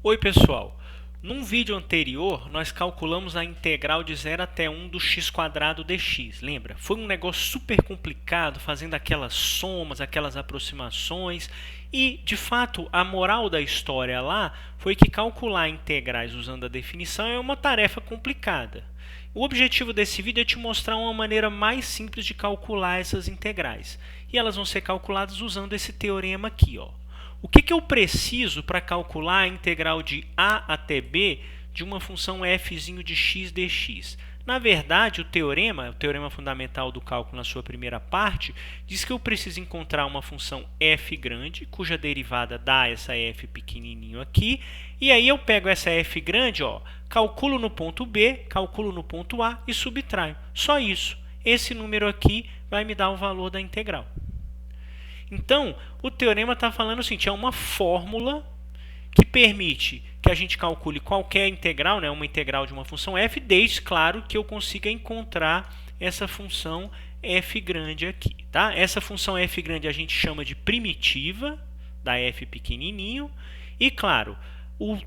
Oi pessoal, num vídeo anterior nós calculamos a integral de 0 até 1 do x² dx, lembra? Foi um negócio super complicado, fazendo aquelas somas, aquelas aproximações e, de fato, a moral da história lá foi que calcular integrais usando a definição é uma tarefa complicada. O objetivo desse vídeo é te mostrar uma maneira mais simples de calcular essas integrais e elas vão ser calculadas usando esse teorema aqui, ó. O que eu preciso para calcular a integral de a até b de uma função f de x dx? Na verdade, o teorema fundamental do cálculo na sua primeira parte, diz que eu preciso encontrar uma função f grande, cuja derivada dá essa f pequenininho aqui, e aí eu pego essa f grande, ó, calculo no ponto B, calculo no ponto A e subtraio. Só isso. Esse número aqui vai me dar o valor da integral. Então, o teorema está falando o seguinte, é uma fórmula que permite que a gente calcule qualquer integral, né, uma integral de uma função f, desde, claro, que eu consiga encontrar essa função f grande aqui. Tá? Essa função f grande a gente chama de primitiva, da f pequenininho, e, claro,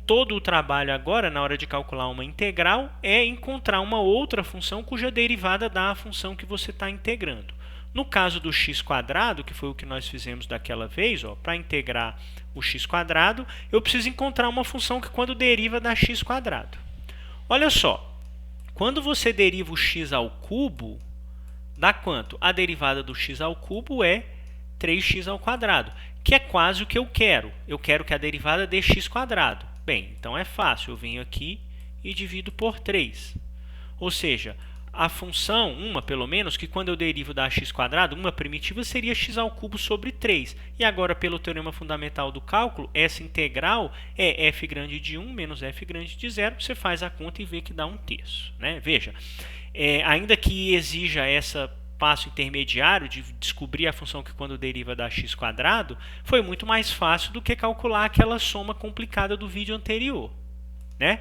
todo o trabalho agora, na hora de calcular uma integral, é encontrar uma outra função cuja derivada dá a função que você está integrando. No caso do x², que foi o que nós fizemos daquela vez, para integrar o x², eu preciso encontrar uma função que quando deriva dá x². Olha só, quando você deriva o x ao cubo, dá quanto? A derivada do x ao cubo é 3x², que é quase o que eu quero. Eu quero que a derivada dê x². Bem, então é fácil, eu venho aqui e divido por 3. Ou seja, a função, pelo menos, que quando eu derivo da x², uma primitiva seria x³ sobre 3. E agora, pelo teorema fundamental do cálculo, essa integral é f grande de 1 menos f grande de 0. Você faz a conta e vê que dá 1/3. Né? Veja, ainda que exija esse passo intermediário de descobrir a função que quando deriva da x², foi muito mais fácil do que calcular aquela soma complicada do vídeo anterior. Né?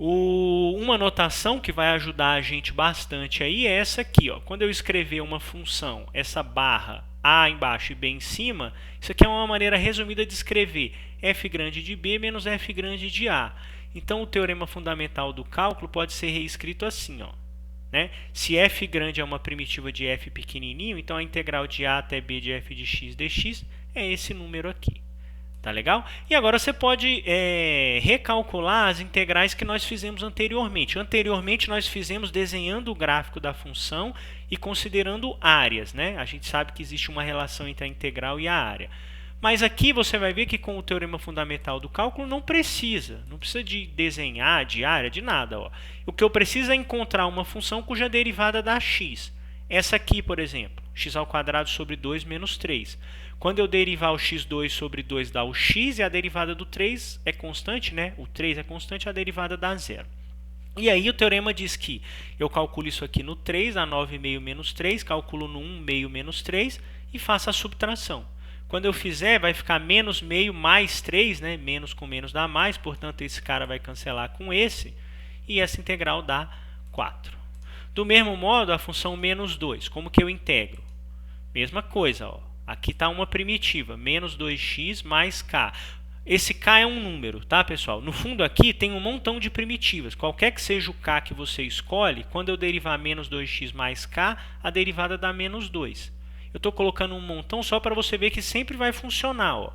Uma notação que vai ajudar a gente bastante aí é essa aqui. Ó. Quando eu escrever uma função, essa barra a embaixo e b em cima, isso aqui é uma maneira resumida de escrever f grande de b menos f grande de a. Então, o teorema fundamental do cálculo pode ser reescrito assim. Ó, né? Se f grande é uma primitiva de f pequenininho, então a integral de a até b de f de x dx é esse número aqui. Tá legal? E agora você pode recalcular as integrais que nós fizemos anteriormente. Anteriormente nós fizemos desenhando o gráfico da função e considerando áreas. Né? A gente sabe que existe uma relação entre a integral e a área. Mas aqui você vai ver que com o teorema fundamental do cálculo não precisa de desenhar, de área, de nada. Ó. O que eu preciso é encontrar uma função cuja derivada dá x. Essa aqui, por exemplo, x² sobre 2 menos 3. Quando eu derivar o x2 sobre 2 dá o x e a derivada do 3 é constante, né? O 3 é constante, a derivada dá 0. E aí o teorema diz que eu calculo isso aqui no 3, dá 9,5 menos 3, calculo no 1, meio menos 3 e faço a subtração. Quando eu fizer, vai ficar menos meio mais 3, né? Menos com menos dá mais, portanto esse cara vai cancelar com esse e essa integral dá 4. Do mesmo modo, a função menos 2, como que eu integro? Mesma coisa, ó. Aqui está uma primitiva, menos 2x mais k. Esse k é um número, tá, pessoal? No fundo aqui tem um montão de primitivas. Qualquer que seja o k que você escolhe, quando eu derivar menos 2x mais k, a derivada dá menos 2. Eu estou colocando um montão só para você ver que sempre vai funcionar, ó.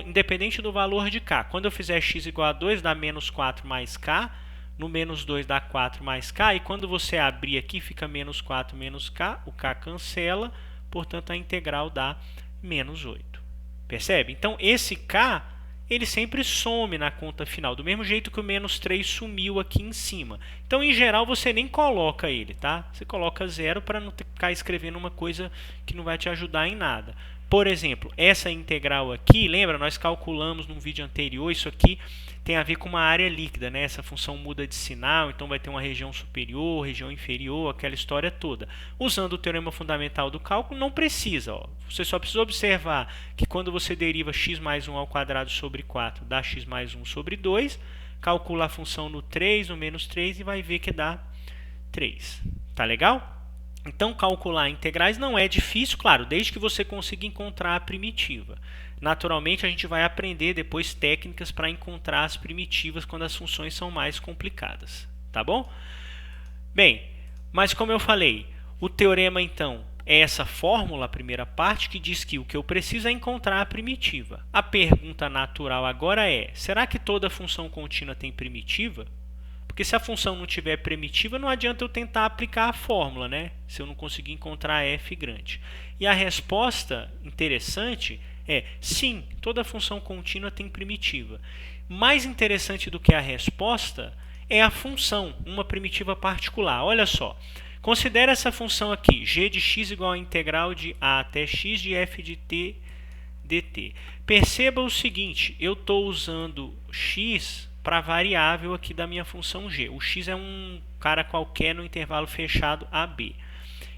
Independente do valor de k. Quando eu fizer x igual a 2, dá menos 4 mais k. No menos 2 dá 4 mais k. E quando você abrir aqui, fica menos 4 menos k. O k cancela. Portanto, a integral dá menos 8. Percebe? Então, esse k, ele sempre some na conta final, do mesmo jeito que o menos 3 sumiu aqui em cima. Então, em geral, você nem coloca ele, tá? Você coloca 0 para não ficar escrevendo uma coisa que não vai te ajudar em nada. Por exemplo, essa integral aqui, lembra? Nós calculamos num vídeo anterior, isso aqui tem a ver com uma área líquida, né? Essa função muda de sinal, então vai ter uma região superior, região inferior, aquela história toda. Usando o teorema fundamental do cálculo, não precisa. Ó. Você só precisa observar que quando você deriva x mais 1 ao quadrado sobre 4, dá x mais 1 sobre 2, calcula a função no 3, no menos 3 e vai ver que dá 3. Tá legal? Então, calcular integrais não é difícil, claro, desde que você consiga encontrar a primitiva. naturalmente a gente vai aprender depois técnicas para encontrar as primitivas quando as funções são mais complicadas, tá bom? Bem, mas como eu falei, o teorema então é essa fórmula, a primeira parte, que diz que o que eu preciso é encontrar a primitiva. A pergunta natural agora é, será que toda função contínua tem primitiva? Porque se a função não tiver primitiva, não adianta eu tentar aplicar a fórmula, né? Se eu não conseguir encontrar f grande. E a resposta interessante é sim, toda função contínua tem primitiva. Mais interessante do que a resposta é a função, uma primitiva particular. Olha só, considera essa função aqui, g de x igual a integral de a até x de f de t dt. Perceba o seguinte, eu estou usando x para a variável aqui da minha função g. O x é um cara qualquer no intervalo fechado AB.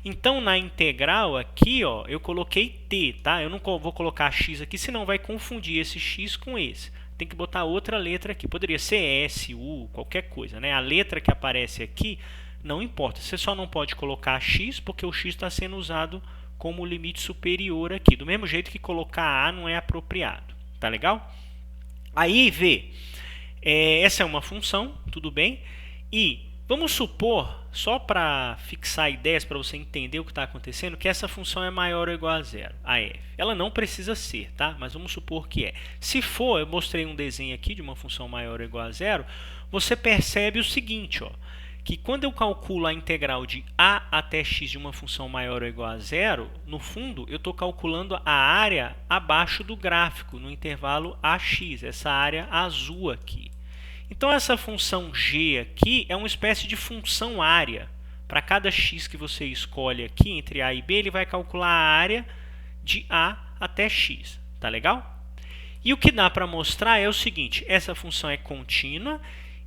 Então, na integral aqui, ó, eu coloquei t, tá? Eu não vou colocar x aqui, senão vai confundir esse x com esse. Tem que botar outra letra aqui. Poderia ser S, U, qualquer coisa, né? A letra que aparece aqui não importa. Você só não pode colocar x, porque o x está sendo usado como limite superior aqui. Do mesmo jeito que colocar a não é apropriado. Tá legal? Aí, vê. Essa é uma função, tudo bem? E vamos supor, só para fixar ideias, para você entender o que está acontecendo, que essa função é maior ou igual a zero, a f. Ela não precisa ser, tá? Mas vamos supor que é. Se for, eu mostrei um desenho aqui de uma função maior ou igual a zero, você percebe o seguinte, ó, que quando eu calculo a integral de a até x de uma função maior ou igual a zero, no fundo eu estou calculando a área abaixo do gráfico, no intervalo ax, essa área azul aqui. Então, essa função g aqui é uma espécie de função área. Para cada x que você escolhe aqui, entre a e b, ele vai calcular a área de a até x. Tá legal? E o que dá para mostrar é o seguinte, essa função é contínua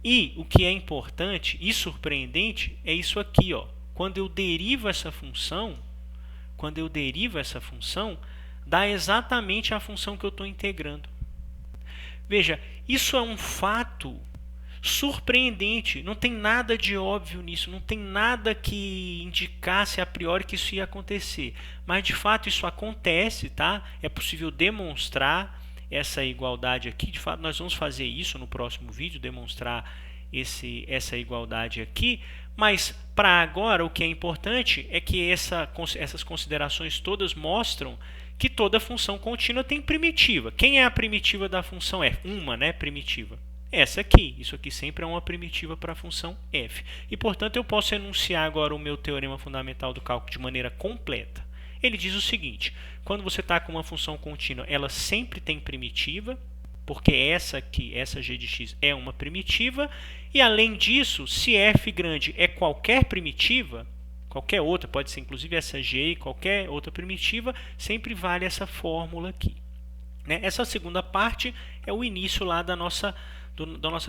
e o que é importante e surpreendente é isso aqui, ó. Quando eu derivo essa função, dá exatamente a função que eu estou integrando. Veja, isso é um fato surpreendente, não tem nada de óbvio nisso, não tem nada que indicasse a priori que isso ia acontecer, mas de fato isso acontece, tá? É possível demonstrar essa igualdade aqui, de fato nós vamos fazer isso no próximo vídeo, demonstrar essa igualdade aqui, mas para agora o que é importante é que essas considerações todas mostram que toda função contínua tem primitiva. Quem é a primitiva da função f? Uma, né, primitiva. Essa aqui. Isso aqui sempre é uma primitiva para a função f. E, portanto, eu posso enunciar agora o meu teorema fundamental do cálculo de maneira completa. Ele diz o seguinte, quando você está com uma função contínua, ela sempre tem primitiva, porque essa aqui, essa g de x, é uma primitiva. E, além disso, se f grande é qualquer primitiva, qualquer outra, pode ser inclusive essa g, qualquer outra primitiva, sempre vale essa fórmula aqui. Né? Essa segunda parte é o início lá da nossa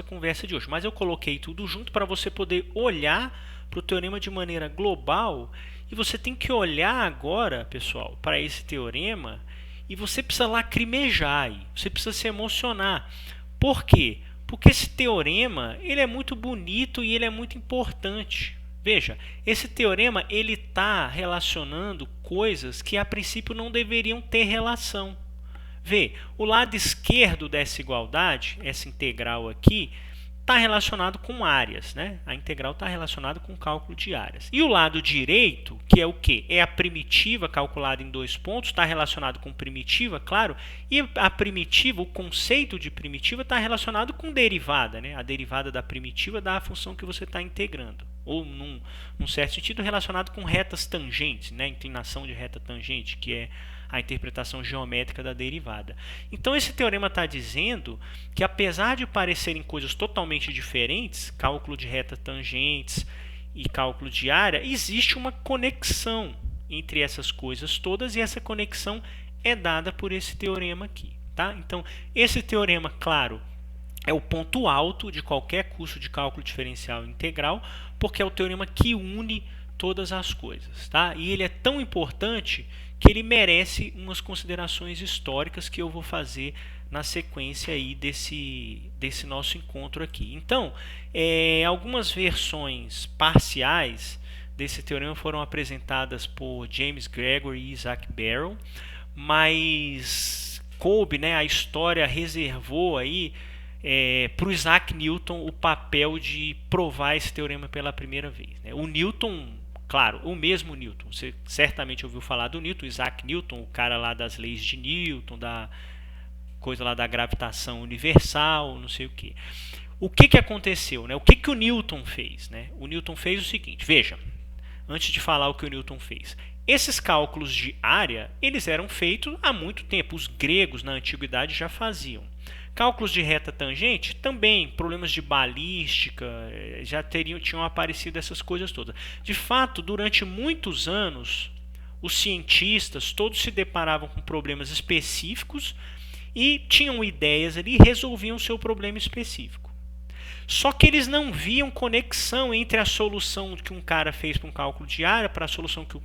conversa de hoje. Mas eu coloquei tudo junto para você poder olhar para o teorema de maneira global. E você tem que olhar agora, pessoal, para esse teorema e você precisa lacrimejar aí. Você precisa se emocionar. Por quê? Porque esse teorema ele é muito bonito e ele é muito importante. Veja, esse teorema ele está relacionando coisas que a princípio não deveriam ter relação. Vê, o lado esquerdo dessa igualdade, essa integral aqui, está relacionado com áreas, né? A integral está relacionada com o cálculo de áreas. E o lado direito, que é o quê? É a primitiva calculada em 2 pontos, está relacionado com primitiva, claro, e a primitiva, o conceito de primitiva está relacionado com derivada, né? A derivada da primitiva da função que você está integrando. Ou, num certo sentido, relacionado com retas tangentes, né? Inclinação de reta tangente, que é a interpretação geométrica da derivada. Então, esse teorema está dizendo que, apesar de parecerem coisas totalmente diferentes, cálculo de reta tangentes e cálculo de área, existe uma conexão entre essas coisas todas e essa conexão é dada por esse teorema aqui. Tá? Então, esse teorema, claro, é o ponto alto de qualquer curso de cálculo diferencial integral, porque é o teorema que une todas as coisas. Tá? E ele é tão importante que ele merece umas considerações históricas que eu vou fazer na sequência aí desse nosso encontro aqui. Então, algumas versões parciais desse teorema foram apresentadas por James Gregory e Isaac Barrow, mas coube, né, a história reservou aí para o Isaac Newton o papel de provar esse teorema pela primeira vez, né? O Newton, claro, o mesmo Newton, você certamente ouviu falar do Newton, Isaac Newton, o cara lá das leis de Newton, da coisa lá da gravitação universal, não sei o que. O que aconteceu, né? O que o Newton fez, né? O Newton fez o seguinte, veja, antes de falar o que o Newton fez. Esses cálculos de área, eles eram feitos há muito tempo. Os gregos na antiguidade já faziam. Cálculos de reta tangente, também. Problemas de balística, já tinham aparecido essas coisas todas. De fato, durante muitos anos, os cientistas todos se deparavam com problemas específicos e tinham ideias ali e resolviam o seu problema específico. Só que eles não viam conexão entre a solução que um cara fez para um cálculo de área para a solução que o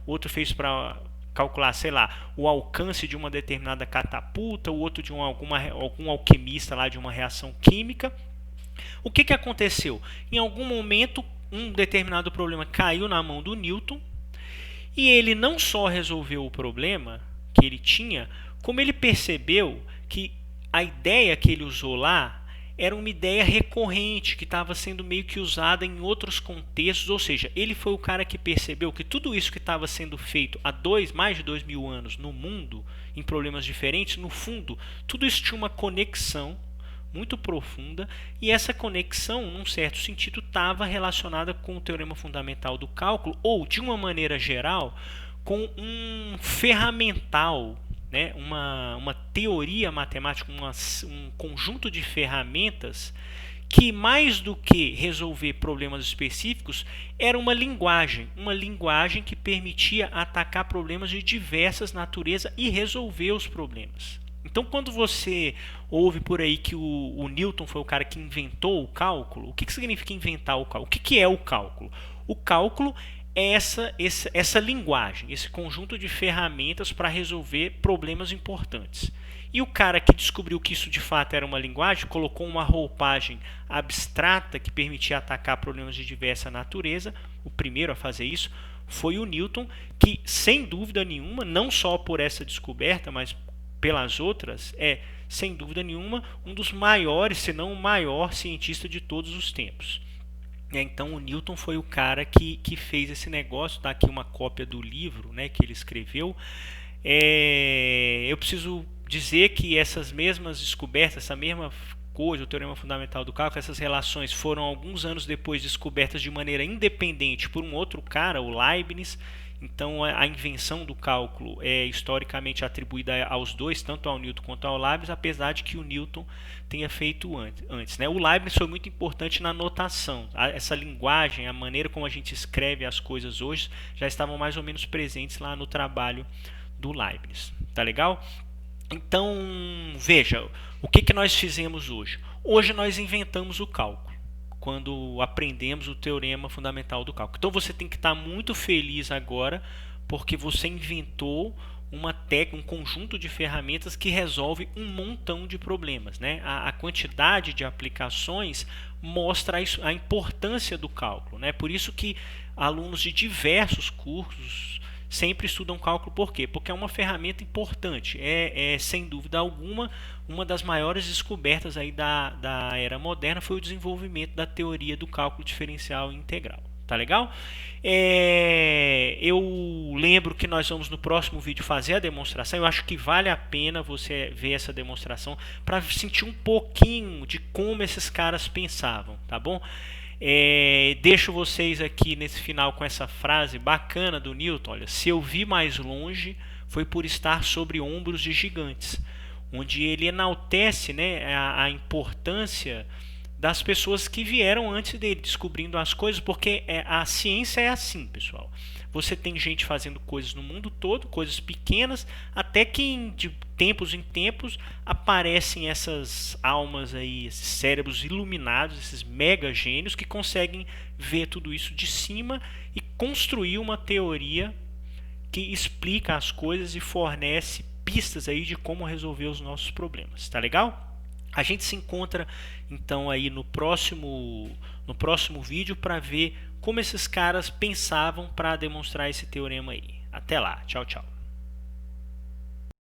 outro fez para calcular, sei lá, o alcance de uma determinada catapulta, o outro de algum alquimista lá de uma reação química. O que aconteceu? Em algum momento, um determinado problema caiu na mão do Newton e ele não só resolveu o problema que ele tinha, como ele percebeu que a ideia que ele usou lá era uma ideia recorrente que estava sendo meio que usada em outros contextos, ou seja, ele foi o cara que percebeu que tudo isso que estava sendo feito há mais de 2000 anos no mundo, em problemas diferentes, no fundo, tudo isso tinha uma conexão muito profunda e essa conexão, num certo sentido, estava relacionada com o teorema fundamental do cálculo ou, de uma maneira geral, com um ferramental, né, uma teoria matemática, um conjunto de ferramentas que, mais do que resolver problemas específicos, era uma linguagem que permitia atacar problemas de diversas naturezas e resolver os problemas. Então, quando você ouve por aí que o Newton foi o cara que inventou o cálculo, o que significa inventar o cálculo? O que é o cálculo? O cálculo é essa linguagem, esse conjunto de ferramentas para resolver problemas importantes. E o cara que descobriu que isso de fato era uma linguagem, colocou uma roupagem abstrata que permitia atacar problemas de diversa natureza. O primeiro a fazer isso foi o Newton, que sem dúvida nenhuma, não só por essa descoberta, mas pelas outras, sem dúvida nenhuma um dos maiores, se não o maior cientista de todos os tempos. Então o Newton foi o cara que fez esse negócio. Está aqui uma cópia do livro, né, que ele escreveu. Eu preciso dizer que essas mesmas descobertas, essa mesma coisa, o teorema fundamental do cálculo, essas relações foram alguns anos depois descobertas de maneira independente por um outro cara, o Leibniz. Então a invenção do cálculo é historicamente atribuída aos dois, tanto ao Newton quanto ao Leibniz, apesar de que o Newton tenha feito antes, né? O Leibniz foi muito importante na notação. Essa linguagem, a maneira como a gente escreve as coisas hoje, já estavam mais ou menos presentes lá no trabalho do Leibniz. Tá legal? Então, veja, o que nós fizemos hoje? Hoje nós inventamos o cálculo quando aprendemos o teorema fundamental do cálculo. Então você tem que estar muito feliz agora porque você inventou um conjunto de ferramentas que resolve um montão de problemas, né? A quantidade de aplicações mostra a importância do cálculo, né? Por isso que alunos de diversos cursos sempre estudam cálculo. Por quê? Porque é uma ferramenta importante. Sem dúvida alguma, uma das maiores descobertas aí da era moderna foi o desenvolvimento da teoria do cálculo diferencial integral. Tá legal? Eu lembro que nós vamos no próximo vídeo fazer a demonstração. Eu acho que vale a pena você ver essa demonstração para sentir um pouquinho de como esses caras pensavam, tá bom? Deixo vocês aqui nesse final com essa frase bacana do Newton. Olha, se eu vi mais longe foi por estar sobre ombros de gigantes, onde ele enaltece, né, a importância das pessoas que vieram antes dele, descobrindo as coisas, porque a ciência é assim, pessoal. Você tem gente fazendo coisas no mundo todo, coisas pequenas, até que de tempos em tempos aparecem essas almas aí, esses cérebros iluminados, esses mega gênios que conseguem ver tudo isso de cima e construir uma teoria que explica as coisas e fornece pistas aí de como resolver os nossos problemas. Tá legal? A gente se encontra então aí no próximo vídeo para ver como esses caras pensavam para demonstrar esse teorema aí. Até lá, tchau, tchau.